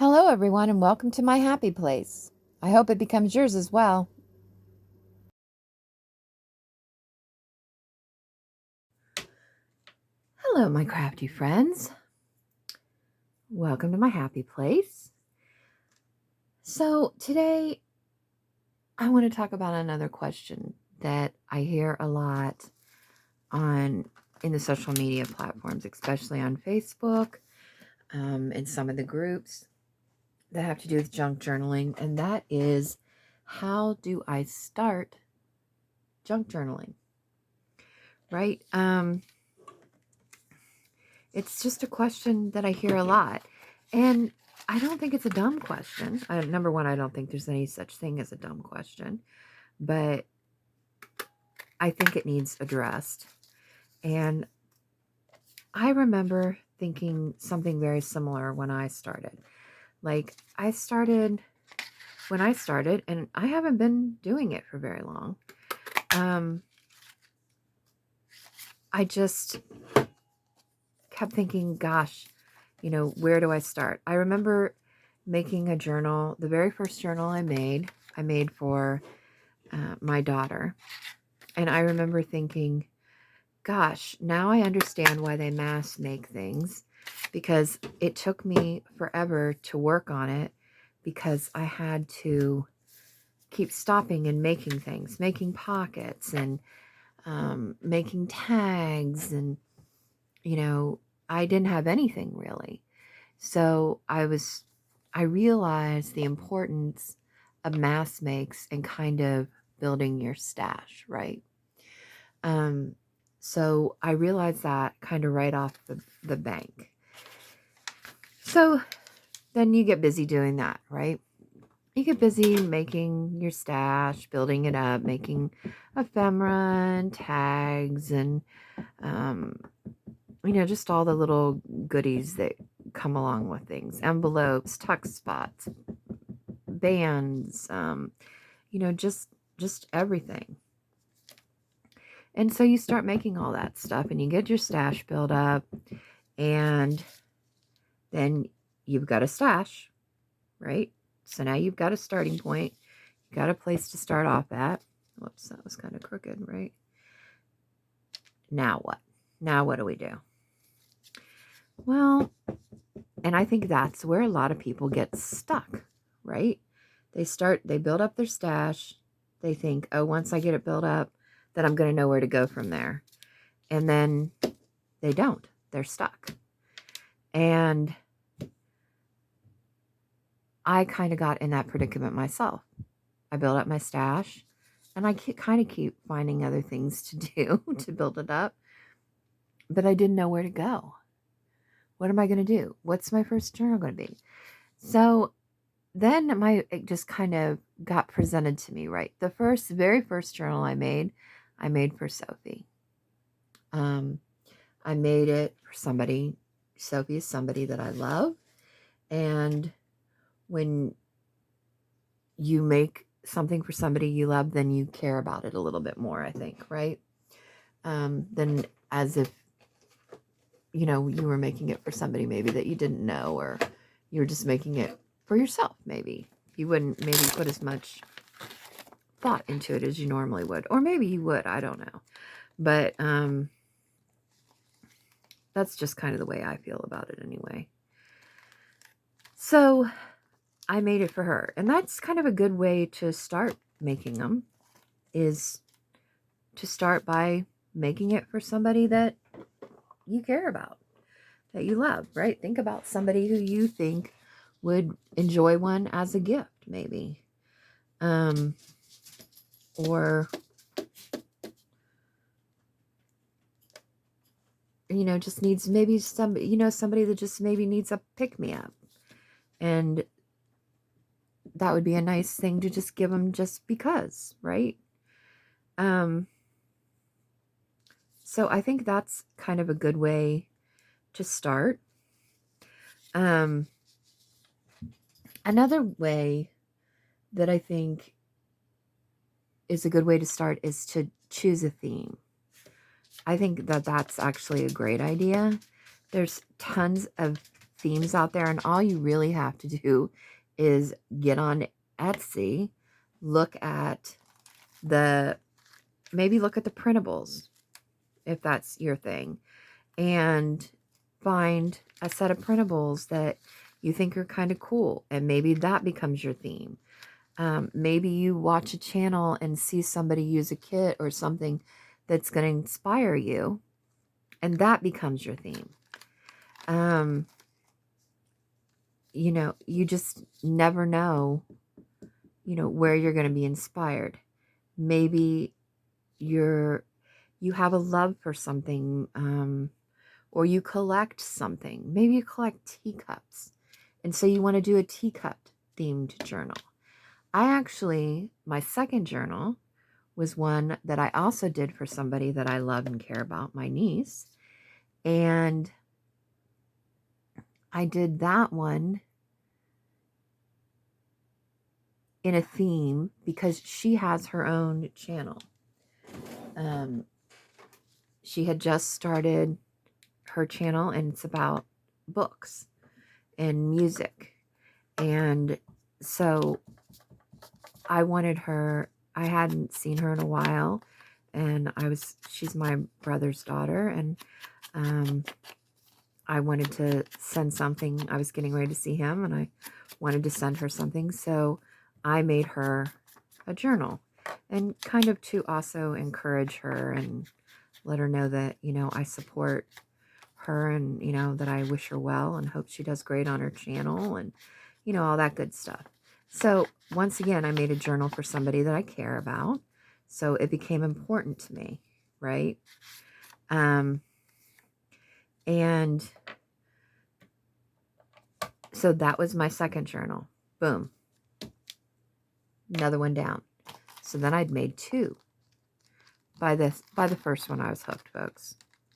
Hello, everyone, and welcome to my happy place. I hope it becomes yours as well. Hello, my crafty friends. Welcome to my happy place. So, today I want to talk about another question that I hear a lot in the social media platforms, especially on Facebook, and some of the groups that have to do with junk journaling, and that is, how do I start junk journaling? Right? It's just a question that I hear a lot. And I don't think it's a dumb question. Number one, I don't think there's any such thing as a dumb question. But I think it needs addressed. And I remember thinking something very similar when I started. Like, when I started, and I haven't been doing it for very long. I just kept thinking, gosh, where do I start? I remember making a journal. The very first journal I made for my daughter. And I remember thinking, gosh, now I understand why they mass make things, because it took me forever to work on it, because I had to keep stopping and making things, making pockets and making tags. And, I didn't have anything really. So I realized the importance of mass makes and kind of building your stash, right? So I realized that kind of right off the bank. So then you get busy doing that, right? You get busy making your stash, building it up, making ephemera and tags and, just all the little goodies that come along with things, envelopes, tuck spots, bands, just everything. And so you start making all that stuff and you get your stash built up, and then you've got a stash, right? So now you've got a starting point. You've got a place to start off at. Whoops, that was kind of crooked, right? Now what? Now what do we do? Well, and I think that's where a lot of people get stuck, right? They build up their stash. They think, oh, once I get it built up, then I'm going to know where to go from there. And then they don't. They're stuck. And I kind of got in that predicament myself. I built up my stash, and I kind of keep finding other things to do to build it up. But I didn't know where to go. What am I going to do? What's my first journal going to be? So then it just kind of got presented to me, right? The very first journal I made for Sophie. I made it for somebody. Sophie is somebody that I love. And when you make something for somebody you love, then you care about it a little bit more, I think, right? Than as if, you were making it for somebody maybe that you didn't know, or you were just making it for yourself, maybe. You wouldn't maybe put as much thought into it as you normally would. Or maybe you would, I don't know. But that's just kind of the way I feel about it anyway. So I made it for her. And that's kind of a good way to start making them, is to start by making it for somebody that you care about, that you love, right? Think about somebody who you think would enjoy one as a gift, maybe. Or, just needs maybe somebody that just maybe needs a pick-me-up. And that would be a nice thing to just give them just because, right? So I think that's kind of a good way to start. Another way that I think is a good way to start is to choose a theme. I think that that's actually a great idea. There's tons of themes out there, and all you really have to do is get on Etsy, look at maybe look at the printables, if that's your thing, and find a set of printables that you think are kind of cool, and maybe that becomes your theme. Maybe you watch a channel and see somebody use a kit or something that's going to inspire you, and that becomes your theme. You know, you just never know, you know, where you're going to be inspired. Maybe you have a love for something, or you collect something. Maybe you collect teacups, and so you want to do a teacup themed journal. My second journal was one that I also did for somebody that I love and care about, my niece. And I did that one in a theme because she has her own channel. She had just started her channel, and it's about books and music. And so I wanted her, I hadn't seen her in a while, and she's my brother's daughter, and I wanted to send something. I was getting ready to see him, and I wanted to send her something, so I made her a journal, and kind of to also encourage her and let her know that, you know, I support her, and, you know, that I wish her well and hope she does great on her channel, and, you know, all that good stuff. So once again, I made a journal for somebody that I care about. So it became important to me, right? And so that was my second journal. Boom. Another one down. So then I'd made two. By the first one, I was hooked, folks.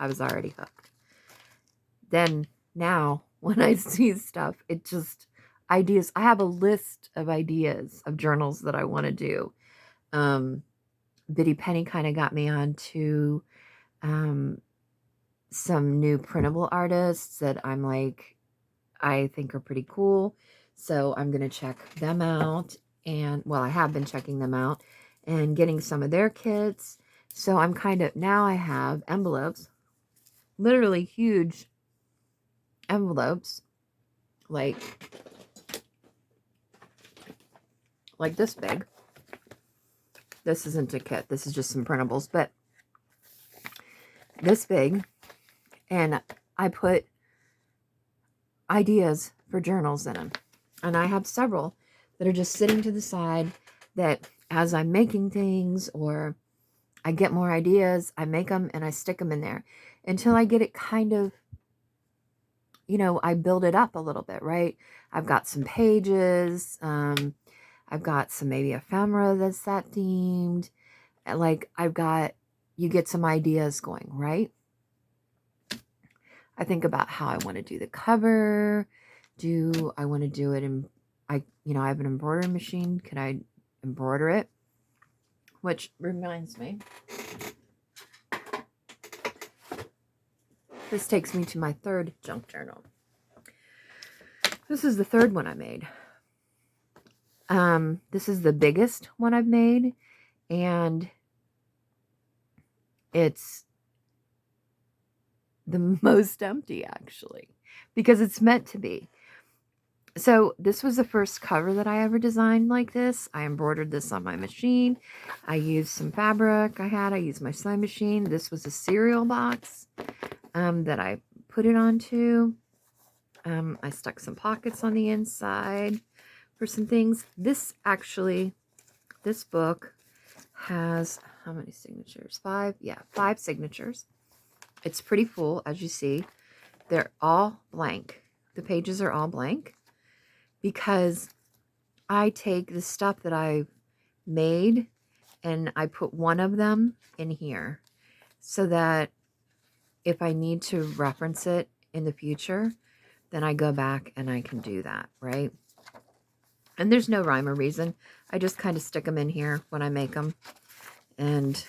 I was already hooked. Then now, when I see stuff, it just, ideas. I have a list of ideas of journals that I want to do. Biddy Penny kind of got me on to some new printable artists that I'm like, I think are pretty cool. So I'm going to check them out. And, well, I have been checking them out and getting some of their kits. So I'm kind of, now I have envelopes, literally huge envelopes, like this big. This isn't a kit. This is just some printables, but this big. And I put ideas for journals in them. And I have several that are just sitting to the side that as I'm making things or I get more ideas, I make them and I stick them in there until I get it kind of, you know, I build it up a little bit, right? I've got some pages. I've got some maybe ephemera that's that themed. Like you get some ideas going, right? I think about how I want to do the cover. Do I want to do it in, I have an embroidery machine. Can I embroider it? Which reminds me, this takes me to my third junk journal. This is the third one I made. This is the biggest one I've made, and it's the most empty, actually, because it's meant to be. So this was the first cover that I ever designed like this. I embroidered this on my machine. I used some fabric I used my sewing machine. This was a cereal box that I put it onto. I stuck some pockets on the inside for some things. This book has, how many signatures? 5? Yeah, 5 signatures. It's pretty full, as you see. They're all blank. The pages are all blank because I take the stuff that I've made and I put one of them in here so that if I need to reference it in the future, then I go back and I can do that, right? And there's no rhyme or reason. I just kind of stick them in here when I make them. And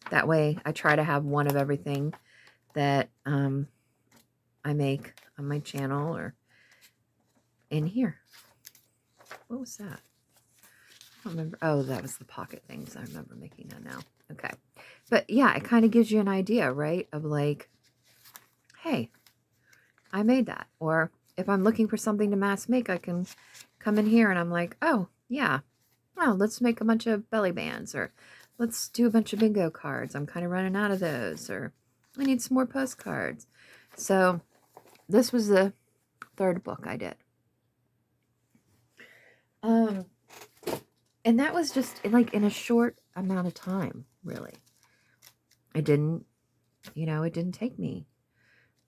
that way I try to have one of everything that I make on my channel or in here. What was that? I don't remember. Oh, that was the pocket things. I remember making that now. Okay. But yeah, it kind of gives you an idea, right? Of like, hey, I made that. Or if I'm looking for something to mass make, I can come in here and I'm like, oh, yeah. Well, let's make a bunch of belly bands, or let's do a bunch of bingo cards. I'm kind of running out of those, or I need some more postcards. So this was the third book I did. And that was just like in a short amount of time, really. It didn't take me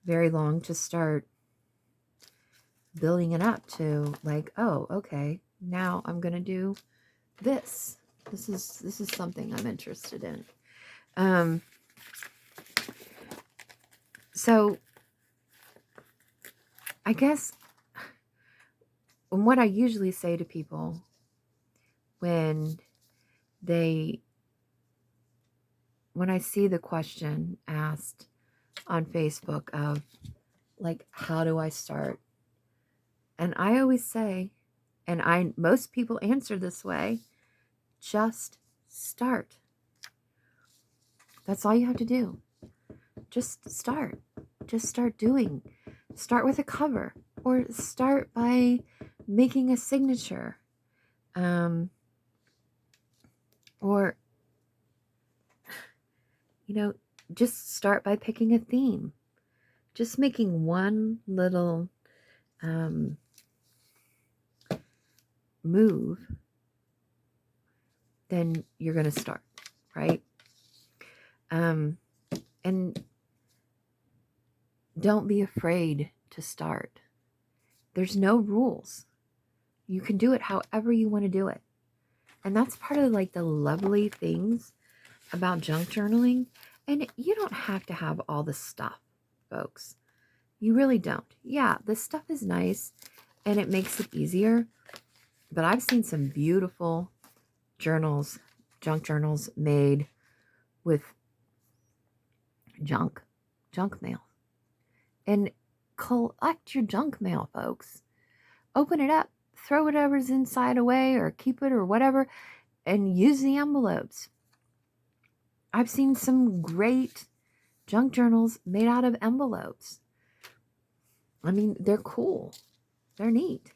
very long to start building it up to like, oh, okay, now I'm going to do this. This is something I'm interested in. So I guess what I usually say to people when I see the question asked on Facebook of like, how do I start? And I always say, and most people answer this way, just start. That's all you have to do. Just start. Just start doing. Start with a cover, or start by making a signature. Or, just start by picking a theme. Just making one little move, then you're going to start, right? And don't be afraid to start. There's no rules. You can do it however you want to do it. And that's part of like the lovely things about junk journaling. And you don't have to have all the stuff, folks. You really don't. Yeah, the stuff is nice and it makes it easier. But I've seen some beautiful journals, junk journals made with junk mail. And collect your junk mail, folks. Open it up, throw whatever's inside away or keep it or whatever, and use the envelopes. I've seen some great junk journals made out of envelopes. I mean, they're cool. They're neat.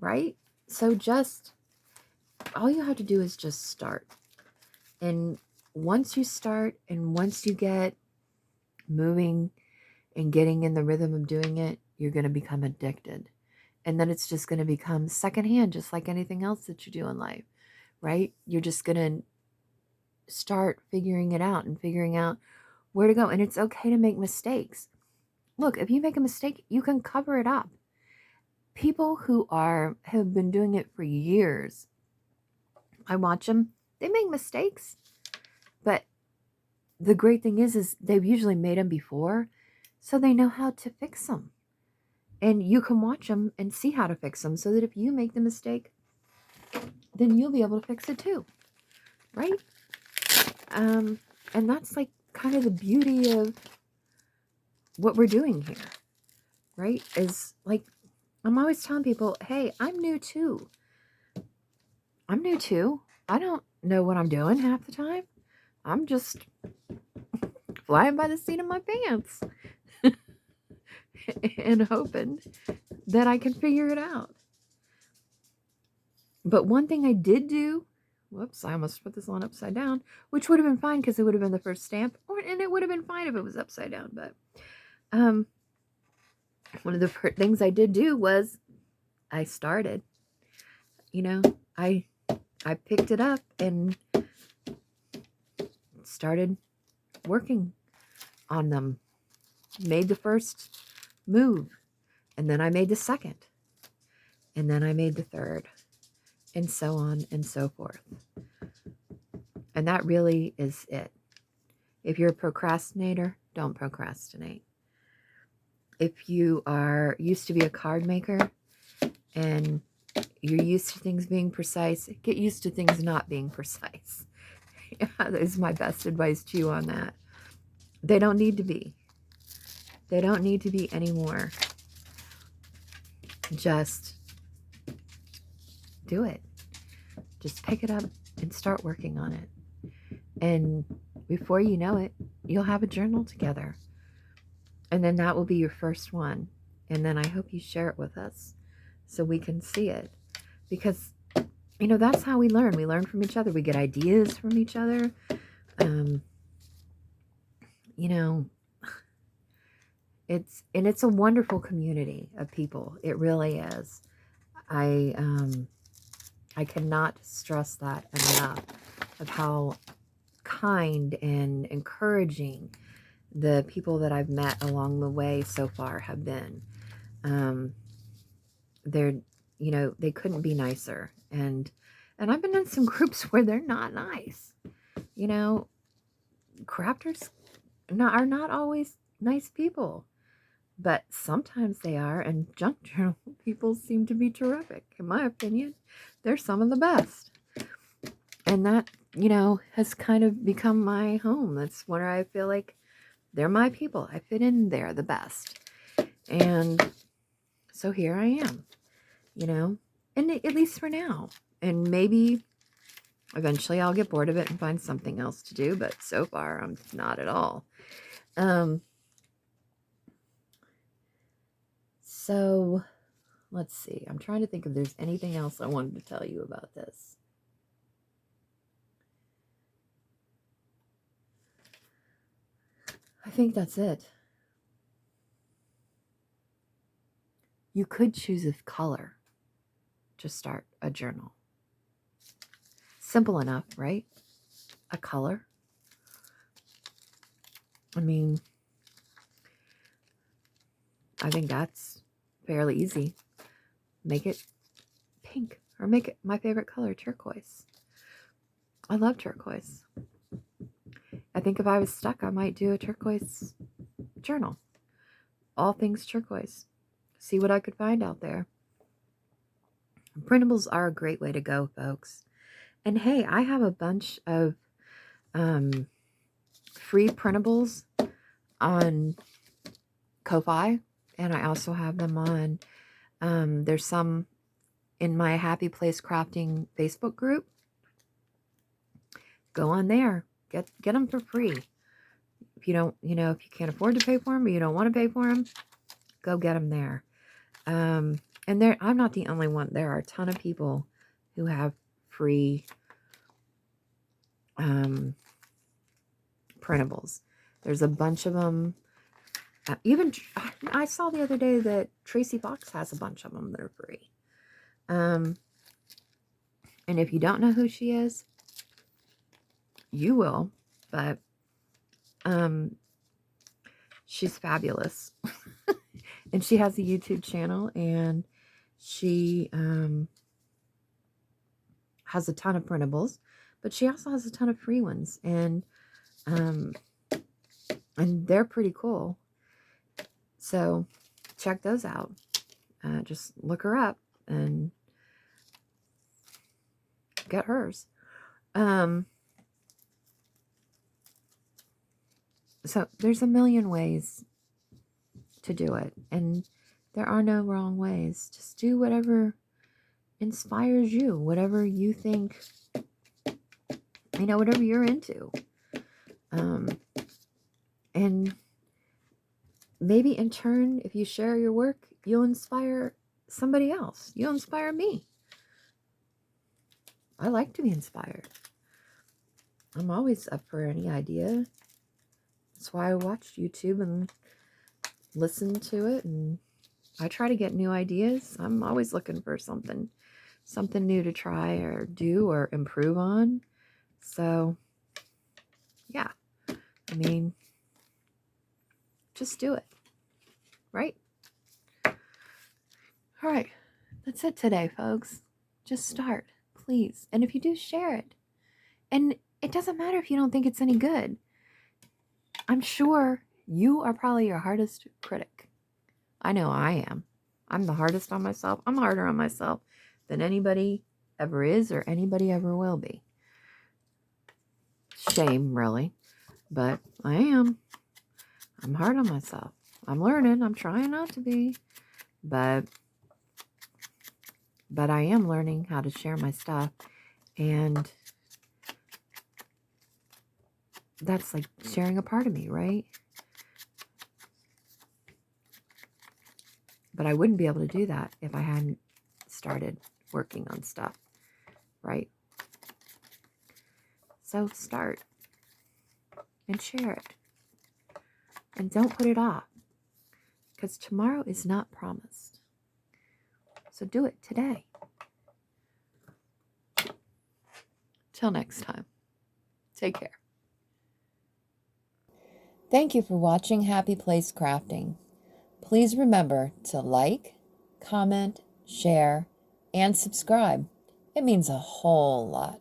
Right? So just, all you have to do is just start. And once you start and once you get moving and getting in the rhythm of doing it, you're going to become addicted. And then it's just going to become secondhand, just like anything else that you do in life, right? You're just going to start figuring it out and figuring out where to go. And it's okay to make mistakes. Look, if you make a mistake, you can cover it up. People who have been doing it for years, I watch them, they make mistakes. But the great thing is they've usually made them before, so they know how to fix them. And you can watch them and see how to fix them so that if you make the mistake, then you'll be able to fix it too, right? And that's like kind of the beauty of what we're doing here, right? Is like, I'm always telling people, hey, I'm new too. I don't know what I'm doing half the time. I'm just flying by the seat of my pants and hoping that I can figure it out. But one thing I did do, whoops, I almost put this one upside down, which would have been fine because it would have been the first stamp, and it would have been fine if it was upside down. But one of the things I did do was I started. I picked it up and started working on them. Made the first move, and then I made the second, and then I made the third, and so on and so forth. And that really is it. If you're a procrastinator, don't procrastinate. If you are used to be a card maker and you're used to things being precise, get used to things not being precise. Yeah, that is my best advice to you on that. They don't need to be. They don't need to be anymore. Just do it. Just pick it up and start working on it. And before you know it, you'll have a journal together. And then that will be your first one. And then I hope you share it with us so we can see it. Because, you know, that's how we learn. We learn from each other. We get ideas from each other. You know, it's a wonderful community of people. It really is. I cannot stress that enough, of how kind and encouraging the people that I've met along the way so far have been. They're, you know, they couldn't be nicer. And I've been in some groups where they're not nice. You know, crafters are not always nice people, but sometimes they are. And junk journal people seem to be terrific. In my opinion, they're some of the best. And that, you know, has kind of become my home. That's where I feel like they're my people. I fit in there the best. And so here I am, you know, and at least for now. And maybe eventually I'll get bored of it and find something else to do. But so far, I'm not at all. So let's see. I'm trying to think if there's anything else I wanted to tell you about this. I think that's it. You could choose a color to start a journal. Simple enough, right? A color. I mean, I think that's fairly easy. Make it pink, or make it my favorite color, turquoise. I love turquoise. I think if I was stuck, I might do a turquoise journal. All things turquoise. See what I could find out there. Printables are a great way to go, folks. And hey, I have a bunch of free printables on Ko-Fi, and I also have them on, there's some in my Happy Place Crafting Facebook group. Go on there. Get them for free. If you don't, you know, if you can't afford to pay for them or you don't want to pay for them, go get them there. And I'm not the only one. There are a ton of people who have free printables. There's a bunch of them. Even I saw the other day that Tracy Fox has a bunch of them that are free. And if you don't know who she is, you will. But she's fabulous. And she has a YouTube channel, and she has a ton of printables, but she also has a ton of free ones, and they're pretty cool. So check those out. Just look her up and get hers. So there's a million ways to do it, and there are no wrong ways. Just do whatever inspires you, whatever you think, you know, whatever you're into. And maybe in turn, if you share your work, you'll inspire somebody else. You'll inspire me. I like to be inspired. I'm always up for any idea. That's why I watch YouTube and listen to it, and I try to get new ideas. I'm always looking for something new to try or do or improve on. So yeah, I mean, just do it, right? All right, that's it today, folks. Just start, please. And if you do, share it. And it doesn't matter if you don't think it's any good. I'm sure you are probably your hardest critic. I know I am. I'm the hardest on myself. I'm harder on myself than anybody ever is or anybody ever will be. Shame, really. But I am. I'm hard on myself. I'm learning. I'm trying not to be, but I am learning how to share my stuff, and that's like sharing a part of me, right? But I wouldn't be able to do that if I hadn't started working on stuff, right? So start and share it, and don't put it off, because tomorrow is not promised. So do it today. Till next time, take care. Thank you for watching Happy Place Crafting. Please remember to like, comment, share, and subscribe. It means a whole lot.